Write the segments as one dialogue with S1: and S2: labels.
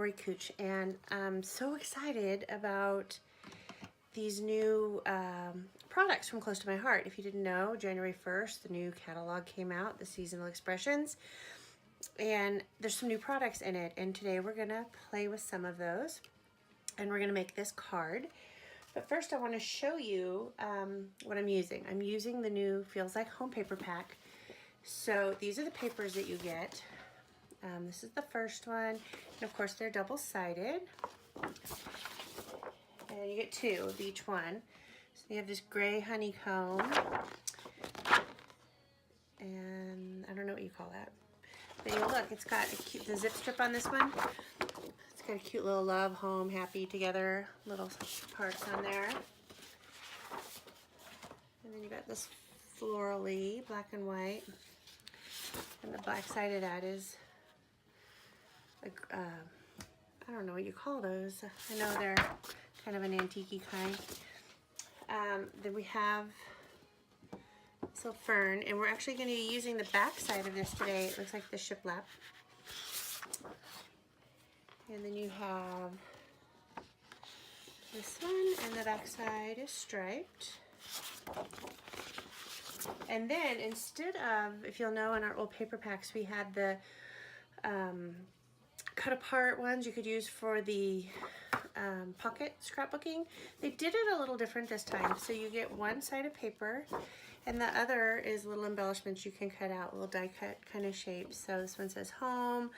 S1: Lori Cooch, and I'm so excited about these new products from close to my heart. If you didn't know, January 1st, the new catalog came out, the Seasonal Expressions, and there's some new products in it, and today we're gonna play with some of those, and we're gonna make this card. But first I wanna show you what I'm using. I'm using the new Feels Like Home paper pack. So these are the papers that you get. This is the first one, and of course they're double-sided, and you get two of each one. So you have this gray honeycomb, and I don't know what you call that. But you look, it's got the zip strip on this one. It's got a cute little love, home, happy, together little parts on there. And then you got this florally, black and white, and the black side of that is like, I don't know what you call those. I know they're kind of an antique-y kind. Then we have this little fern, and we're actually going to be using the back side of this today. It looks like the shiplap. And then you have this one, and the back side is striped. And then instead of, if you'll know, in our old paper packs, we had the cut apart ones you could use for the pocket scrapbooking. They did it a little different this time. So you get one side of paper, and the other is little embellishments you can cut out, little die cut kind of shapes. So this one says home,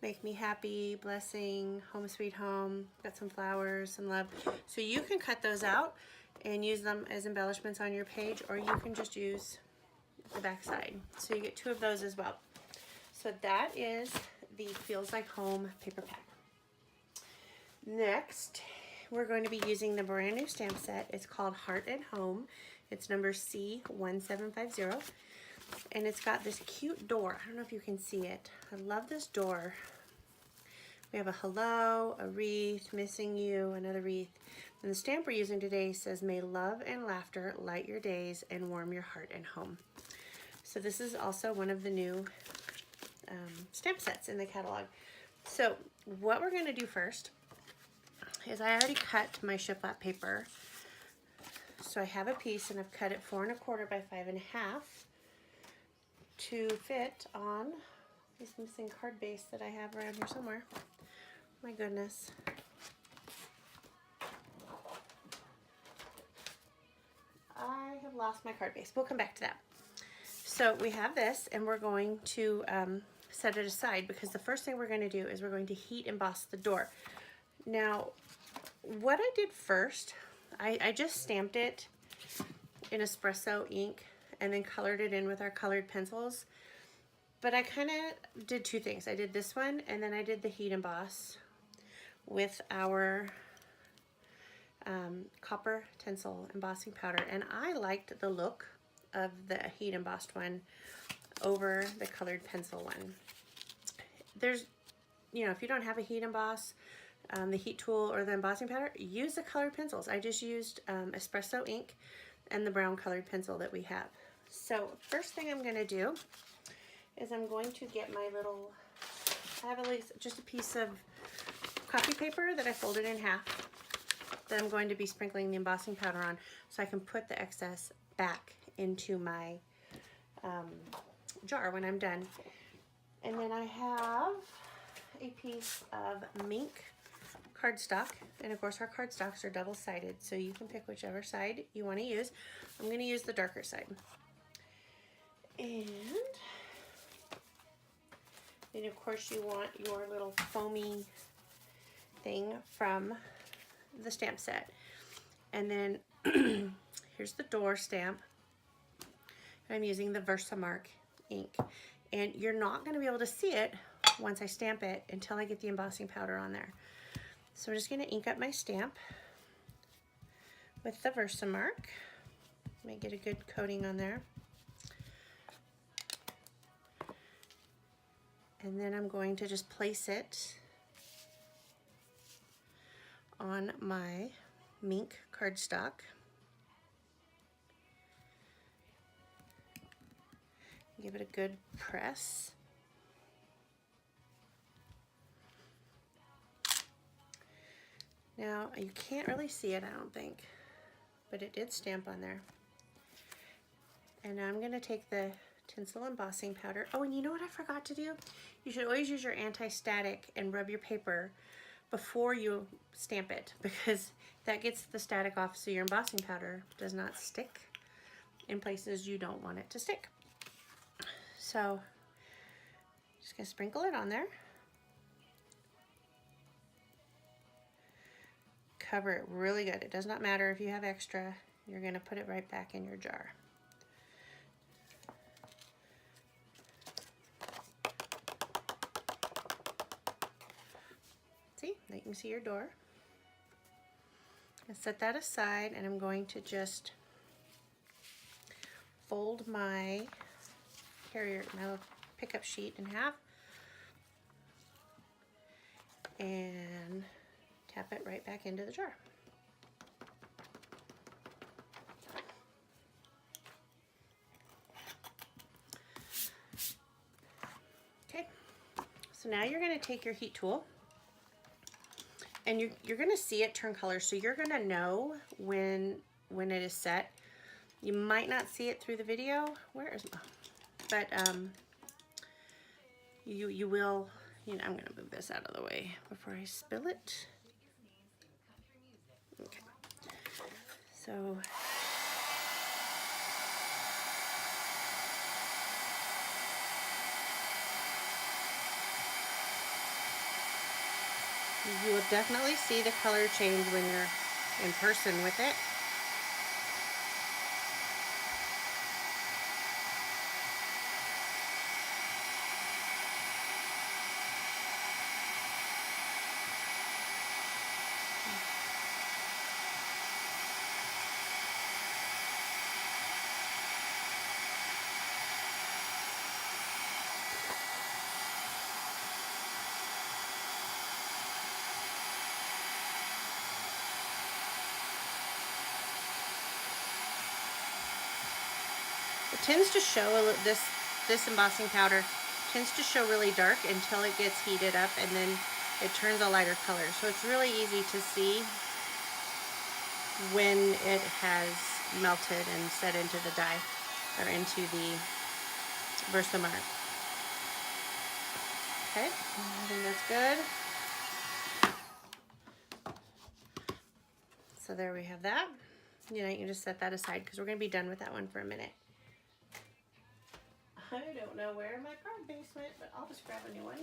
S1: make me happy, blessing, home sweet home, got some flowers, some love. So you can cut those out and use them as embellishments on your page, or you can just use the back side. So you get two of those as well. So that is the Feels Like Home paper pack. Next, we're going to be using the brand new stamp set. It's called Heart and Home. It's number C1750, and it's got this cute door. I don't know if you can see it. I love this door. We have a hello, a wreath, missing you, another wreath. And the stamp we're using today says, may love and laughter light your days and warm your heart and home. So this is also one of the new stamp sets in the catalog. So what we're going to do first is I already cut my shiplap paper. So I have a piece, and I've cut it 4 1/4 by 5 1/2 to fit on this missing card base that I have around here somewhere. My goodness. I have lost my card base. We'll come back to that. So we have this, and we're going to set it aside, because the first thing we're going to do is we're going to heat emboss the door. Now, what I did first, I just stamped it in espresso ink and then colored it in with our colored pencils. But I kind of did two things. I did this one, and then I did the heat emboss with our copper tinsel embossing powder. And I liked the look of the heat embossed one over the colored pencil one. There's, you know, if you don't have a heat emboss, the heat tool or the embossing powder, use the colored pencils. I just used espresso ink and the brown colored pencil that we have. So first thing I'm going to do is I'm going to get my little, I have at least just a piece of copy paper that I folded in half that I'm going to be sprinkling the embossing powder on, so I can put the excess back into my jar when I'm done. And then I have a piece of mink cardstock, and of course our cardstocks are double-sided, so you can pick whichever side you want to use. I'm going to use the darker side. And then of course you want your little foamy thing from the stamp set. And then here's the door stamp. I'm using the Versamark ink, and you're not going to be able to see it once I stamp it until I get the embossing powder on there. So I'm just going to ink up my stamp with the Versamark. Let me get a good coating on there. And then I'm going to just place it on my mink cardstock. Give it a good press. Now, you can't really see it, I don't think, but it did stamp on there. And now I'm going to take the tinsel embossing powder. Oh, and you know what I forgot to do? You should always use your anti-static and rub your paper before you stamp it, because that gets the static off so your embossing powder does not stick in places you don't want it to stick. So, just going to sprinkle it on there. Cover it really good. It does not matter if you have extra. You're going to put it right back in your jar. See, now you can see your door. I set that aside, and I'm going to just fold my my pickup sheet in half and tap it right back into the jar. Okay, so now you're going to take your heat tool, and you're going to see it turn color, so you're going to know when it is set. You might not see it through the video. Where is my... But you will, you know, I'm going to move this out of the way before I spill it. Okay. So you will definitely see the color change when you're in person with it. It tends to show this embossing powder tends to show really dark until it gets heated up, and then it turns a lighter color. So it's really easy to see when it has melted and set into the dye or into the Versamark. Okay, I think that's good. So there we have that. You know, you can just set that aside because we're going to be done with that one for a minute. I don't know where my card base went, but I'll just grab a new one.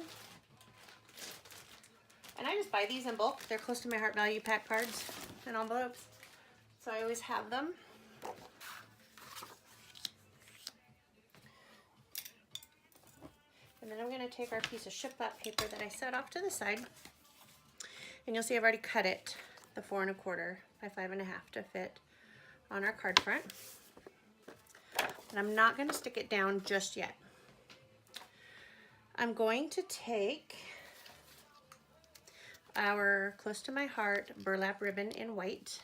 S1: And I just buy these in bulk. They're close to my Heart Value Pack cards and envelopes, so I always have them. And then I'm going to take our piece of shiplap paper that I set off to the side, and you'll see I've already cut it the 4 1/4 by 5 1/2 to fit on our card front. And I'm not going to stick it down just yet. I'm going to take our Close to My Heart burlap ribbon in white,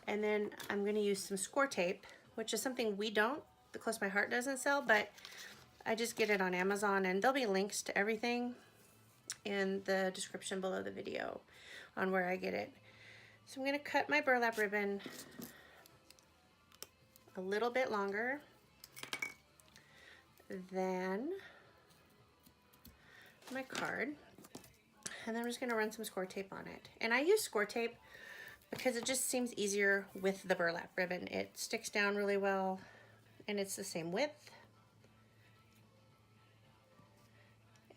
S1: and then I'm going to use some score tape, which is something the Close to My Heart doesn't sell, but I just get it on Amazon, and there'll be links to everything in the description below the video on where I get it. So I'm going to cut my burlap ribbon a little bit longer than my card, and then I'm just going to run some score tape on it. And I use score tape because it just seems easier with the burlap ribbon. It sticks down really well, and it's the same width.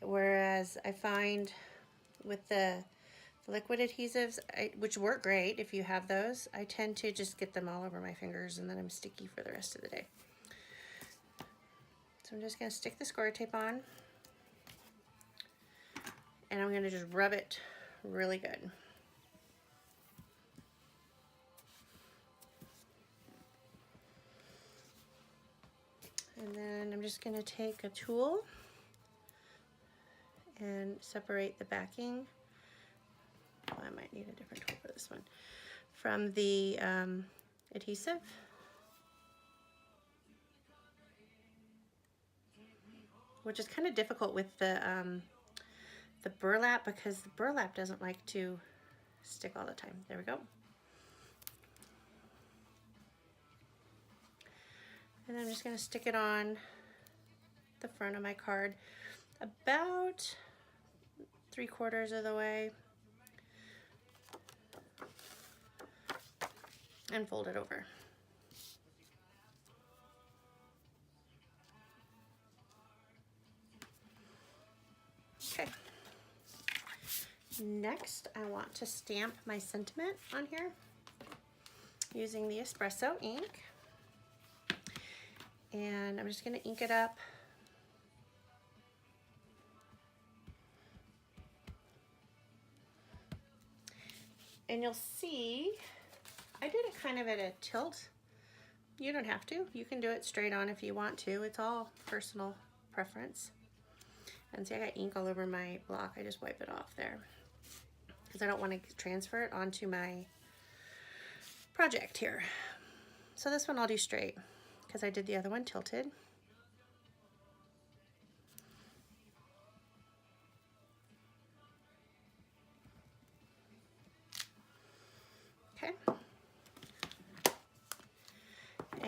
S1: Whereas I find with the liquid adhesives, which work great if you have those, I tend to just get them all over my fingers, and then I'm sticky for the rest of the day. So I'm just going to stick the score tape on, and I'm going to just rub it really good. And then I'm just going to take a tool and separate the backing. Oh, I might need a different tool for this one. From the adhesive. Which is kind of difficult with the burlap, because the burlap doesn't like to stick all the time. There we go. And I'm just going to stick it on the front of my card about 3/4 of the way and fold it over. Okay. Next, I want to stamp my sentiment on here using the espresso ink. And I'm just going to ink it up. And you'll see, I did it kind of at a tilt. You don't have to. You can do it straight on if you want to. It's all personal preference. And see, I got ink all over my block. I just wipe it off there because I don't want to transfer it onto my project here. So this one I'll do straight because I did the other one tilted. Okay.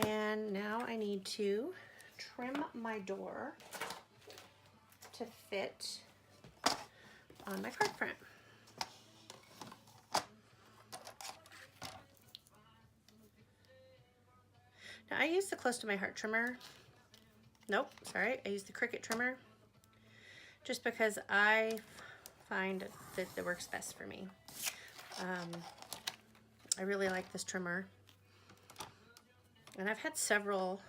S1: And now I need to trim my door to fit on my card front. Now I use the close to my heart trimmer. Nope, sorry, I use the Cricut trimmer just because I find that it works best for me. I really like this trimmer. And I've had several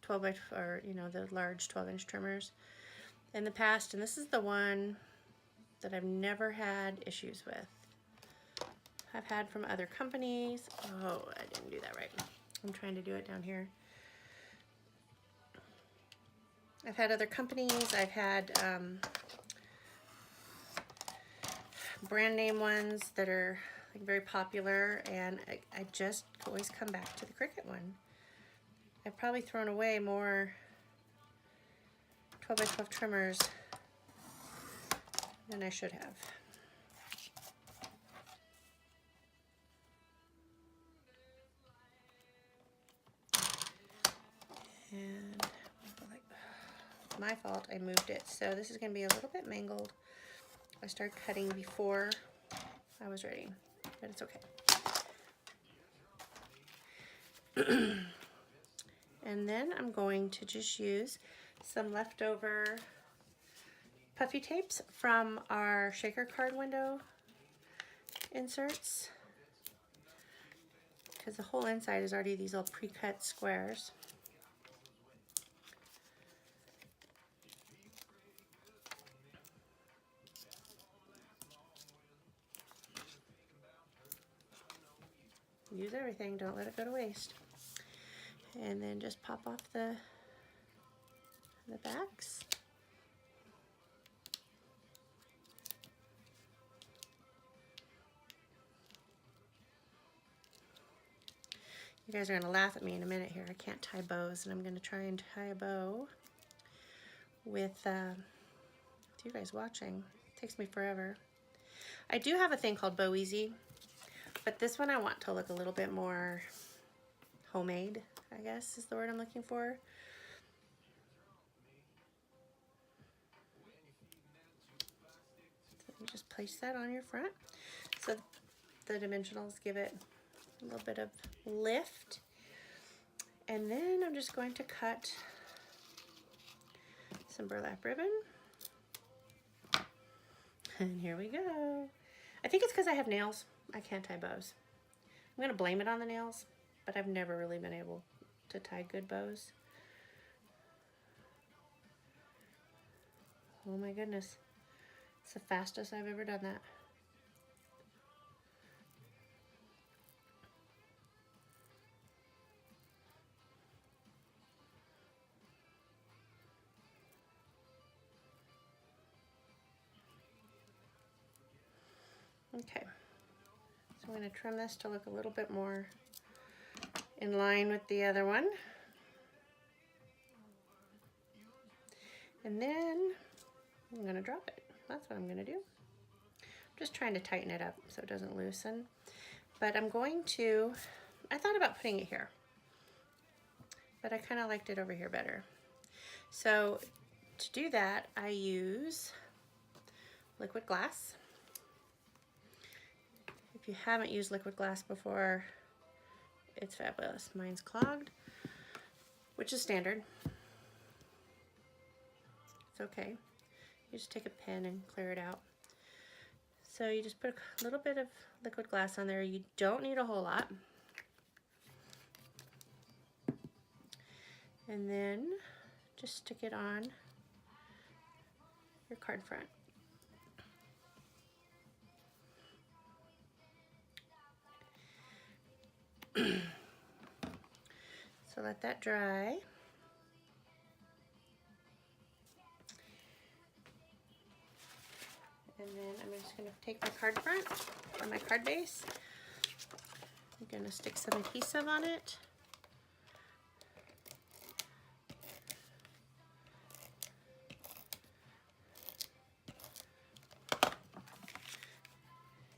S1: 12 by, or you know, the large 12-inch trimmers in the past, and this is the one that I've never had issues with. I've had from other companies. Oh, I didn't do that right. I'm trying to do it down here. I've had other companies. I've had brand name ones that are like very popular, and I just always come back to the Cricut one. I've probably thrown away more 12 by 12 trimmers than I should have. And my fault, I moved it. So this is going to be a little bit mangled. I started cutting before I was ready, but it's okay. And then I'm going to just use some leftover puffy tapes from our shaker card window inserts, because the whole inside is already these little pre-cut squares. Use everything, don't let it go to waste. And then just pop off the backs. You guys are gonna laugh at me in a minute here. I can't tie bows, and I'm gonna try and tie a bow with you guys watching. It takes me forever. I do have a thing called Bow Easy, but this one I want to look a little bit more homemade, I guess is the word I'm looking for. So you just place that on your front. So the dimensionals give it a little bit of lift. And then I'm just going to cut some burlap ribbon. And here we go. I think it's because I have nails. I can't tie bows. I'm going to blame it on the nails, but I've never really been able to tie good bows. Oh my goodness. It's the fastest I've ever done that. Okay, so I'm going to trim this to look a little bit more in line with the other one. And then I'm going to drop it. That's what I'm going to do. I'm just trying to tighten it up so it doesn't loosen. But I'm going to, I thought about putting it here, but I kind of liked it over here better. So to do that, I use liquid glass. If you haven't used liquid glass before, it's fabulous. Mine's clogged, which is standard. It's okay. You just take a pen and clear it out. So you just put a little bit of liquid glass on there. You don't need a whole lot. And then just stick it on your card front. So let that dry. And then I'm just going to take my card front or my card base. I'm going to stick some adhesive on it.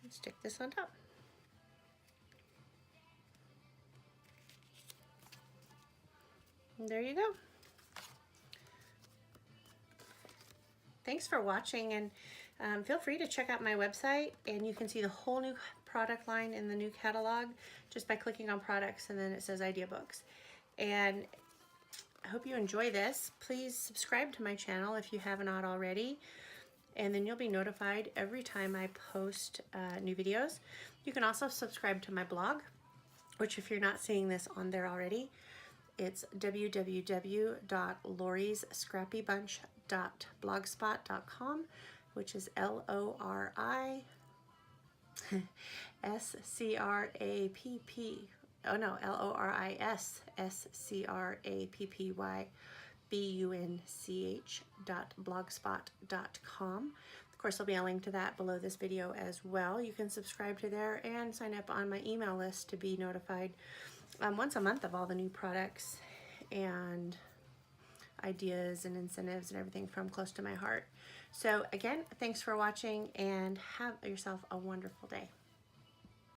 S1: And stick this on top. And there you go. Thanks for watching, and feel free to check out my website, and you can see the whole new product line in the new catalog just by clicking on products, and then it says idea books. And I hope you enjoy this. Please subscribe to my channel if you have not already, and then you'll be notified every time I post new videos. You can also subscribe to my blog, which if you're not seeing this on there already, it's www.lorisscrappybunch.blogspot.com, which is LORISCRAPP. Oh no, LORISSCRAPPYBUNCH.blogspot.com. Of course, there'll be a link to that below this video as well. You can subscribe to there and sign up on my email list to be notified once a month of all the new products and ideas and incentives and everything from close to my heart. So again, thanks for watching, and have yourself a wonderful day.